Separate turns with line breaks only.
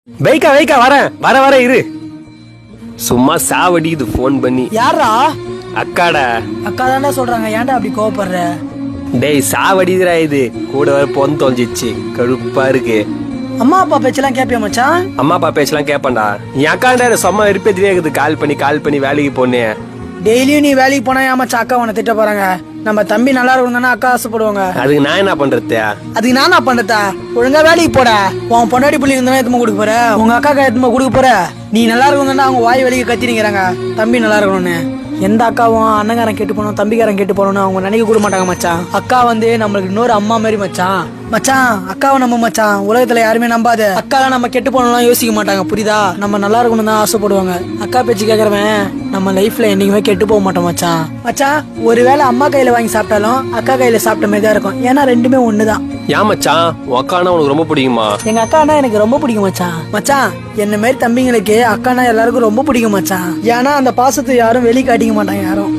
வைக்கா வைக்கா வரேன் வர இரு. சும்மா சாவடிக்குது போன் பண்ணி.
யாரா?
அக்காடா.
அக்கா தானே சொல்றாங்க, ஏன்டா அப்படி கோவப்படுற?
டேய் சாவடிதுரா இது. கூட வர பொன் தொலைஞ்சிச்சு, கடுப்பா இருக்கு.
அம்மா அப்பா பேச்செல்லாம் கேப்பியா மச்சான்?
அம்மா அப்பா பேச்செல்லாம் கேப்பேன்டா. என் அக்காண்டா சும்மா விருப்பத்திலே இருக்குது. கால் பண்ணி வேலைக்கு போனேன்.
டெய்லியும் நீ வேலைக்கு போனா ஏன் மச்சான் அக்கா உன்னை திட்ட போறாங்க? நம்ம தம்பி நல்லா இருக்கணும்னா அக்கா ஆசைப்படுவாங்க.
அதுக்கு நான் என்ன பண்றது?
அதுக்கு நான் என்ன பண்றதா? ஒழுங்கா வேலைக்கு போட. உன் பொண்டாடி புள்ளி இருந்தா எத்தமா கொடுக்க போற? உங்க அக்கா எத்தமா கொடுக்க போற? நீ நல்லா இருக்கணும்னா அவங்க வாய் வெளியே கத்தினிக்கிறாங்க தம்பி நல்லா இருக்கணும்னு. எந்த அக்காவும் அண்ணங்காரன் கேட்டு போனோம் தம்பிக்காரன் கேட்டு போனோம்னு அவங்க நினைக்க கூட மாட்டாங்க மச்சான். அக்கா வந்து நம்மளுக்கு இன்னொரு அம்மா மாதிரி மச்சான். அக்காவை நம்ம மச்சான் உலகத்துல யாருமே நம்பாத. அக்காலாம் நம்ம கெட்டு போனோம்லாம் யோசிக்க மாட்டாங்க, புரியுதா? நம்ம நல்லா இருக்கணும் தான் ஆசைப்படுவாங்க. அக்கா பேச்சு கேக்குறவன் நம்ம லைஃப்ல என்னைக்குமே கெட்டு போக மாட்டோம் மச்சான். ஒருவேளை அம்மா கையில வாங்கி சாப்பிட்டாலும் அக்கா கையில சாப்பிட்ட மாதிரி தான் இருக்கும். ஏன்னா ரெண்டுமே ஒண்ணுதான்.
ஏன் மச்சான் உன் அக்கானா உனக்கு ரொம்ப பிடிக்குமா?
எங்க அக்கானா எனக்கு ரொம்ப பிடிக்கும் மச்சான். என்ன மாதிரி தம்பிங்களுக்கு அக்கானா எல்லாருக்கும் ரொம்ப பிடிக்கும் மச்சான். ஏன்னா அந்த பாசத்தை யாரும் வெளிக்காட்டிக்க மாட்டாங்க யாரும்.